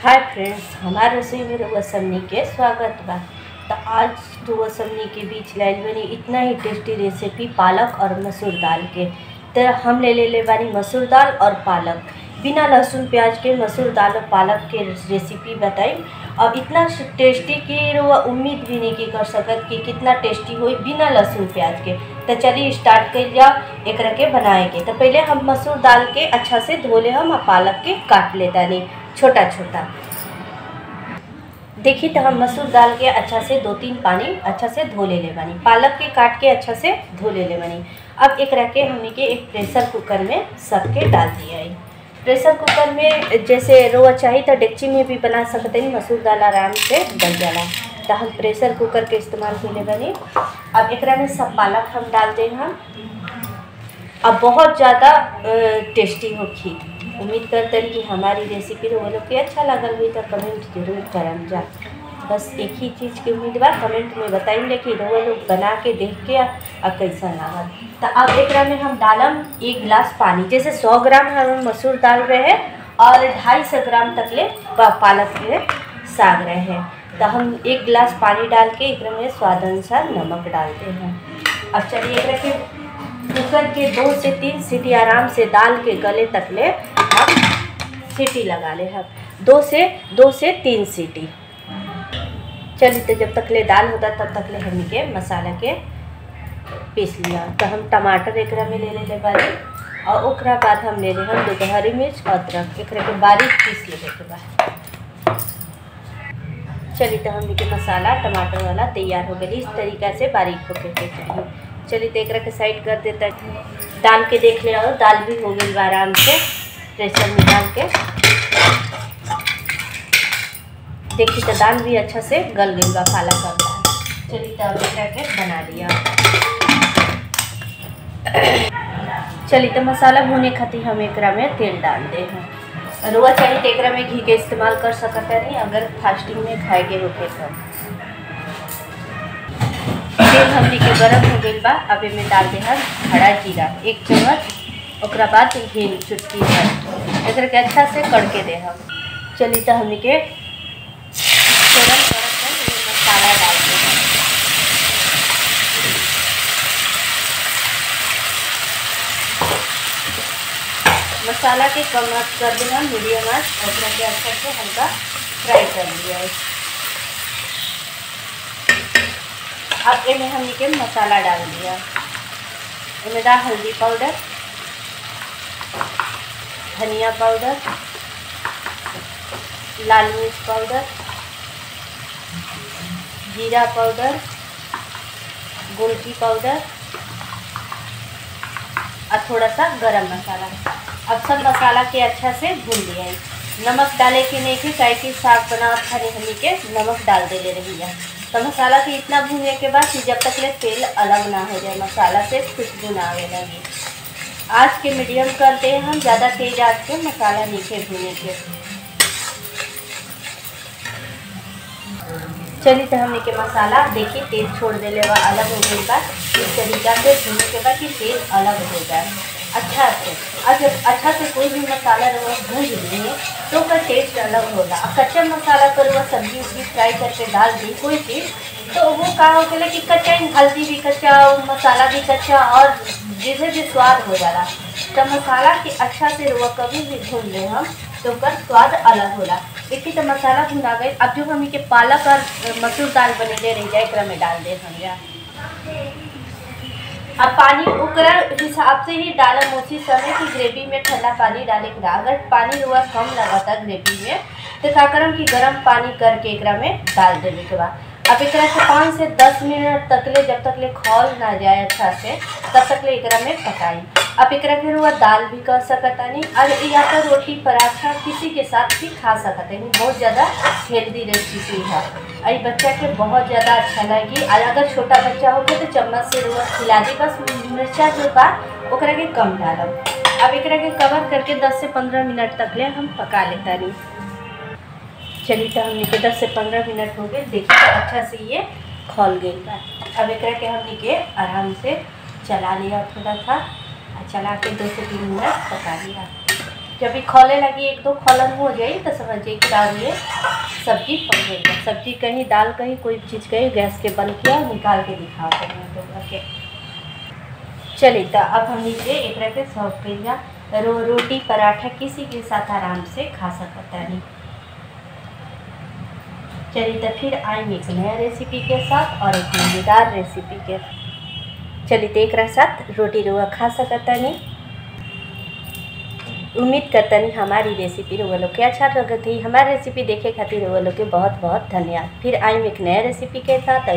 Hi friends, हमारे रसोई में रउआ सबनी के स्वागत बा। तो आज रउआ सबनी के बीच लाइल बनी इतना ही टेस्टी रेसिपी पालक और मसूर दाल के। तो हम ले बानी मसूर दाल और पालक। बिना लहसुन प्याज के मसूर दाल और पालक के रेसिपी बताई और इतना टेस्टी कि रउआ उम्मीद भी नहीं कर सकत कि कितना टेस्टी होई बिना लहसुन प्याज के। तो चलिए स्टार्ट कर लिया एकरा के बनाए के। तो पहले हम मसूर दाल के अच्छा से धो ले हम और पालक के काट लेता नहीं छोटा छोटा। देखिए तो हम मसूर दाल के अच्छा से 2-3 पानी अच्छा से धो ले बानी। पालक के काट के अच्छा से धो ले बानी। अब एक रखे हमने के एक प्रेशर कुकर में सब के डाल दिया है। प्रेशर कुकर में जैसे रोआ चाहिए तो डेगची में भी बना सकते हैं, मसूर दाल आराम से गल जाला। तो हम प्रेशर कुकर के इस्तेमाल कर ले बानी। अब एक में सब पालक हम डाल दें हम। अब बहुत ज़्यादा टेस्टी होगी। उम्मीद करते हैं कि हमारी रेसिपी वो लोग के अच्छा लगल हुई तो कमेंट जरूर करम जा। बस एक ही चीज़ की उम्मीद बा, कमेंट में बताइए कि वो लोग बना के देख के और कैसा लागल। तो अब एक में हम डालम 1 गिलास पानी। जैसे 100 ग्राम हम मसूर डाल रहे हैं और 250 ग्राम तक ले पालक के साग रहे हैं। तो हम 1 गिलास पानी डाल के एक में स्वाद अनुसार नमक डालते हैं। अब चलिए एक के कुकर के 2 से 3 सीटी आराम से दाल के गले तक ले हम सीटी लगा ले हम 2 से 3 सीटी। चलिए तो जब तक ले दाल होता तब तक ले हम के मसाला के पीस लिया। तो हम टमाटर एक में ले बारी और ओकरा बाद हम ले हम 2 हरी मिर्च अदरक एक के बारीक पीस लेने के बाद। चलिए तो हम के मसाला टमाटर वाला तैयार हो गई। इस तरीक़ा से बारीक होके चाहिए। चलिए तो एक के साइड कर देता है। दाल के देख ले और दाल भी हो गई आराम से प्रेशर में डाल के। देखिए तो दाल भी अच्छा से गल गई बा पालक का। चलिए तो अब एक के बना लिया। चलिए तो मसाला भूने खातिर हम एक में तेल डाल दे हैं। रुआ चाहिए तो एक में घी के इस्तेमाल कर सकते नहीं अगर फास्टिंग में खाए के होके तो। तेल हमने के गरम हो गई बा। अब में डाल दे हम खड़ा जीरा 1 चम्मच, ओकरा बाद हिंग चुटकी भर एक के अच्छा से कड़के दे हम। चलिए तो हमने के गरम मसाला डाल दे हम। मसाला के कम आँच कर देना मीडियम आँच और के अच्छा से हल्का फ्राई कर लिया है। अब इनमें हमने के मसाला डाल दिया। इनमें डाल हल्दी पाउडर, धनिया पाउडर, लाल मिर्च पाउडर, जीरा पाउडर, गोलकी पाउडर और थोड़ा सा गरम मसाला। अब सब मसाला के अच्छा से भून लिया है। नमक डाले के नहीं कि चाय की साग बना खाने हमने के नमक डाल दे ले रही है। तो मसाला के इतना भूनने के बाद जब तक ले तेल अलग ना हो जाए, मसाला से खुशबू ना आने लगे। आँच के मीडियम करते हैं हम, ज़्यादा तेज आँच के मसाला नीचे भूने के। चलिए तो हमने के मसाला देखिए तेल छोड़ दे ले अलग हो गई बाद। इस तरीका से भूनने के बाद कि तेल अलग हो जाए अच्छा से। और जब अच्छा से कोई भी मसाला भून लेंगे तो उसका टेस्ट अलग होगा। और कच्चा मसाला कर वो सब्जी उब्जी फ्राई करके डाल दी कोई चीज़ तो वो कहा हो गया कि कच्चा हल्दी भी कच्चा मसाला भी कच्चा और जैसे भी स्वाद हो जाला। तो मसाला के अच्छा से रुआ कभी भी भून ले हम तो उसका स्वाद अलग होला। देखिए तो मसाला भुना गए। अब जो हम के पालक और मसूर दाल बने ले रही जाए एक में डाल दे हम या। अब पानी उकरा हिसाब से ही डालम उसी समय की ग्रेवी में ठंडा पानी डाले के। अगर पानी रुआ कम लगाता ग्रेवी में तो क्या करम कि गर्म पानी करके एक में डाल देने के बाद अब एक से 5 से 10 मिनट तक ले जब तक ले खौल ना जाए अच्छा से तब तक ले एक में पकाई। अब एक फिर हुआ दाल भी कर सकता नहीं और या तो रोटी पराठा किसी के साथ भी खा सकते नहीं। बहुत ज़्यादा हेल्दी रेसिपी है और बच्चा के बहुत ज़्यादा अच्छा लगी। और अगर छोटा बच्चा हो गया तो चम्मच से रुआ खिला दी। बस मिर्चा जो बा ओकरा के कम डालब। अब एक के कवर करके 10 से 15 मिनट तक ले हम पका लेता नहीं। चलिए तो हमने के 10 से 15 मिनट हो गए। देखिए तो अच्छा से ये खौल गई बा। अब एक के हमने के आराम से चला लिया थोड़ा सा, चला के 2 से 3 मिनट पका लिया। जब भी खोले लगी, एक दो खोलन हो जाए तो समझिए कि दाल ये सब्जी पक गई। सब्जी कहीं, दाल कहीं, कोई चीज़ कहीं गैस के बंद किया, निकाल के दिखाते हैं तो करके। चलिए तो अब हम नीचे एक रखे सर्व कर रोटी पराठा किसी के साथ आराम से खा सकता है। चलिए तो फिर आएंगे एक नया रेसिपी के साथ और एक मज़ेदार रेसिपी के। चलिए तो एक साथ रोटी रुआ खा सकता नहीं। उम्मीद करता नहीं हमारी रेसिपी रुआ लोग के अच्छा लगती। हमारी रेसिपी देखे खातिर रुआ लोग के बहुत बहुत धन्यवाद। फिर आएंगे एक नया रेसिपी के साथ।